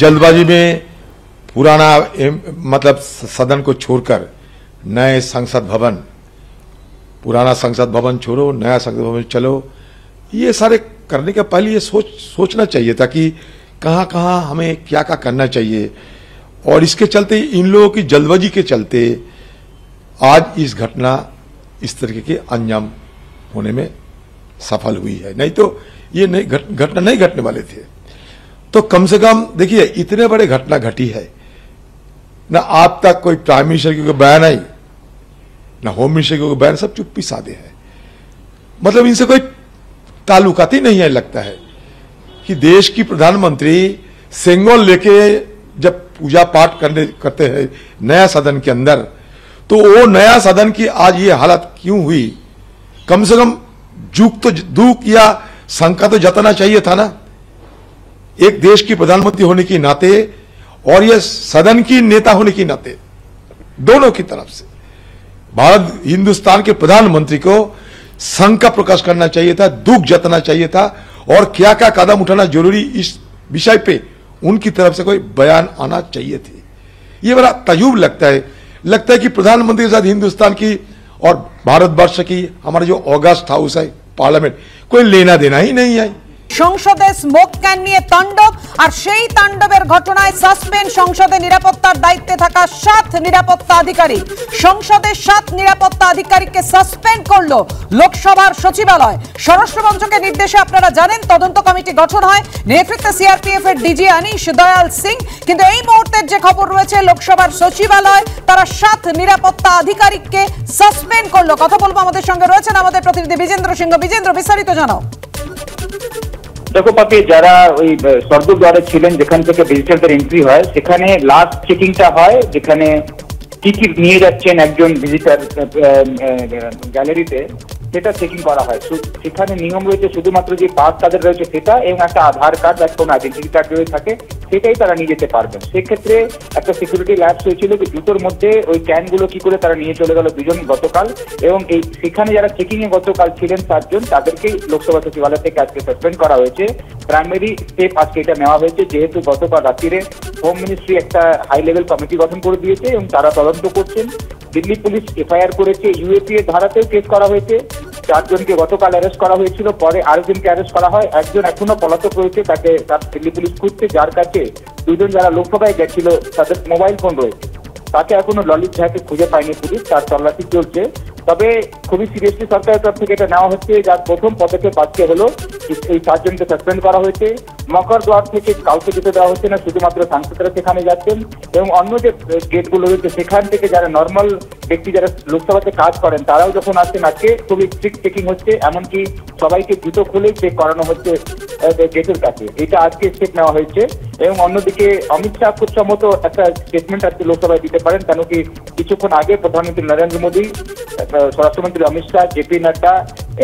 जल्दबाजी में पुराना मतलब सदन को छोड़कर नए संसद भवन, पुराना संसद भवन छोड़ो, नया संसद भवन चलो, ये सारे करने के पहले ये सोचना चाहिए था कि कहाँ कहाँ हमें क्या क्या करना चाहिए। और इसके चलते इन लोगों की जल्दबाजी के चलते आज इस घटना इस तरीके के अंजाम होने में सफल हुई है, नहीं तो ये नहीं घटना नहीं घटने वाले थे। तो कम से कम देखिए इतने बड़े घटना घटी है ना, आप तक कोई प्राइम मिनिस्टर की कोई बयान आई ना होम मिनिस्टर की कोई बयान, सब चुप्पी साधे हैं। मतलब इनसे कोई ताल्लुकात ही नहीं है। लगता है कि देश की प्रधानमंत्री सेंगोल लेके जब पूजा पाठ करते हैं नया सदन के अंदर, तो वो नया सदन की आज ये हालत क्यों हुई? कम से कम दुख या शंका तो जताना चाहिए था ना, एक देश की प्रधानमंत्री होने के नाते और ये सदन की नेता होने के नाते, दोनों की तरफ से भारत हिंदुस्तान के प्रधानमंत्री को शंका प्रकाश करना चाहिए था, दुख जताना चाहिए था, और क्या क्या कदम उठाना जरूरी इस विषय पे उनकी तरफ से कोई बयान आना चाहिए थे। ये बड़ा तजुब लगता है कि प्रधानमंत्री के साथ हिंदुस्तान की और भारतवर्ष की हमारा जो ऑगस्ट हाउस है पार्लियामेंट, कोई लेना देना ही नहीं है। সংসদে স্মোক ক্যান নিয়ে তাণ্ডব, আর সেই তাণ্ডবের ঘটনায় সাসপেন্ড সংসদে নিরাপত্তার দায়িত্বে থাকা 7 নিরাপত্তা আধিকারিক। সংসদের 7 নিরাপত্তা আধিকারিককে সাসপেন্ড করলো লোকসভার সচিবালয়। স্বরাষ্ট্র মন্ত্রকের নির্দেশে আপনারা জানেন তদন্ত কমিটি গঠন হয়, নেতৃত্বে সিআরপিএফ এর ডিজি আনিশ দয়াল সিং। কিন্তু এই মুহূর্তের যে খবর রয়েছে লোকসভার সচিবালয় তারা 7 নিরাপত্তা আধিকারিককে সাসপেন্ড করলো। কথা বলবো, আমাদের সঙ্গে রয়েছেন আমাদের প্রতিনিধি বিজেন্দ্র সিংহ। বিজেন্দ্র, বিস্তারিত জানাও। দেখো পাপি, যারা ওই স্বর্গদ্বারে ছিলেন যেখান থেকে ভিজিটরদের এন্ট্রি হয়, সেখানে লাস্ট চেকিংটা হয় যেখানে কি কি নিয়ে যাচ্ছেন একজন ভিজিটর গ্যালারিতে, সেটা চেকিং করা হয়। সেখানে নিয়ম রয়েছে শুধুমাত্র যে পাস তাদের রয়েছে সেটা এবং একটা আধার কার্ড বা কোনো আইডেন্টিটি কার্ড যদি থাকে সেটাই তারা নিয়ে যেতে পারবেন। সেক্ষেত্রে একটা সিকিউরিটি ল্যাপস হয়েছিল যে জুতোর মধ্যে ওই ক্যানগুলো কি করে তারা নিয়ে চলে গেল দুজন গতকাল, এবং এই সেখানে যারা চেকিং এ গতকাল ছিলেন 7 জন তাদেরকেই লোকসভা সচিবালয় থেকে আজকে সাসপেন্ড করা হয়েছে। প্রাইমারি স্টেপ আজকে এটা নেওয়া হয়েছে যেহেতু গতকাল রাত্রিরে হোম মিনিস্ট্রি একটা হাই লেভেল কমিটি গঠন করে দিয়েছে এবং তারা তদন্ত করছেন। দিল্লি পুলিশ এফআইআর করেছে, ইউএপি এর ধারাতেও কেস করা হয়েছে। 4 জনকে গতকাল অ্যারেস্ট করা হয়েছিল, পরে আরো জনকে অ্যারেস্ট করা হয়। একজন এখনো পলাতক রয়েছে, তাকে তার দিল্লি পুলিশ খুঁজছে, যার কাছে 2 জন যারা লোকসভায় গেছিল তাদের মোবাইল ফোন রয়েছে। তাকে এখনো ললিত ঝাকে খুঁজে পায়নি পুলিশ, তার তল্লাশি চলছে। তবে খুবই সিরিয়াসলি সরকারের তরফ থেকে এটা নেওয়া হচ্ছে, যার প্রথম পদক্ষেপ আজকে হলো এই 7 জনকে সাসপেন্ড করা হয়েছে। মকরদুয়ার থেকে কাউকে যেতে দেওয়া হচ্ছে না, শুধুমাত্র সাংসদরা সেখানে যাচ্ছেন, এবং অন্য যে গেটগুলো রয়েছে সেখান থেকে যারা নর্মাল ব্যক্তি যারা লোকসভাতে কাজ করেন তারাও যখন আসছেন আজকে খুবই স্ট্রিক্ট চেকিং হচ্ছে, এমনকি সবাইকে জুতো খুলে চেক করানো হচ্ছে গেটের কাছে। এটা আজকে স্টেপ নেওয়া হয়েছে। এবং অন্যদিকে অমিত শাহ খুব সম্ভবত একটা স্টেটমেন্ট আজকে লোকসভায় দিতে পারেন, কেন কি কিছুক্ষণ আগে প্রধানমন্ত্রী নরেন্দ্র মোদী, স্বরাষ্ট্রমন্ত্রী অমিত শাহ, জেপি নাড্ডা,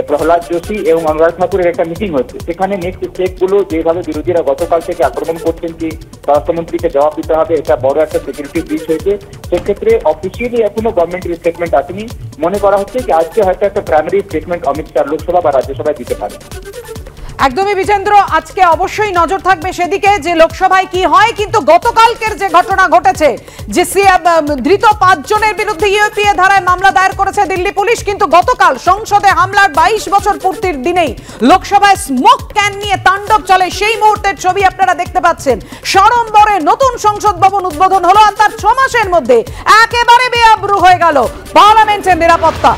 প্রহ্লাদ যোশী এবং অনুরাগ ঠাকুরের একটা মিটিং হচ্ছে। সেখানে নেক্সট স্টেপগুলো যেভাবে বিরোধীরা গতকাল থেকে আক্রমণ করছেন কি স্বরাষ্ট্রমন্ত্রীকে জবাব দিতে হবে, এটা বড় একটা সিকিউরিটি ব্রিচ হয়েছে। সেক্ষেত্রে অফিসিয়ালি এখনো গভর্নমেন্টের স্টেটমেন্ট আসেনি। মনে করা হচ্ছে যে আজকে হয়তো একটা প্রাইমারি স্টেটমেন্ট অমিত শাহ লোকসভা বা রাজ্যসভায় দিতে পারে। একদমই বিজেন্দ্র, আজকে অবশ্যই নজর থাকবে সেদিকে যে লোকসভায় কি হয়। কিন্তু গতকালকের যে ঘটনা ঘটেছে যে ধৃত 5 জনের বিরুদ্ধে ইউএপিএ ধারায় মামলা দায়ের করেছে দিল্লি পুলিশ, কিন্তু গতকাল সংসদে হামলার 22 বছর পূর্তির দিনেই লোকসভায় স্মোক ক্যান নিয়ে তাণ্ডব চলে, সেই মুহূর্তের ছবি আপনারা দেখতে পাচ্ছেন। সড়ম্বরে নতুন সংসদ ভবন উদ্বোধন হলো, আর তার 6 মাসের মধ্যে একেবারে বেআব্রু হয়ে গেল পার্লামেন্টের নিরাপত্তা।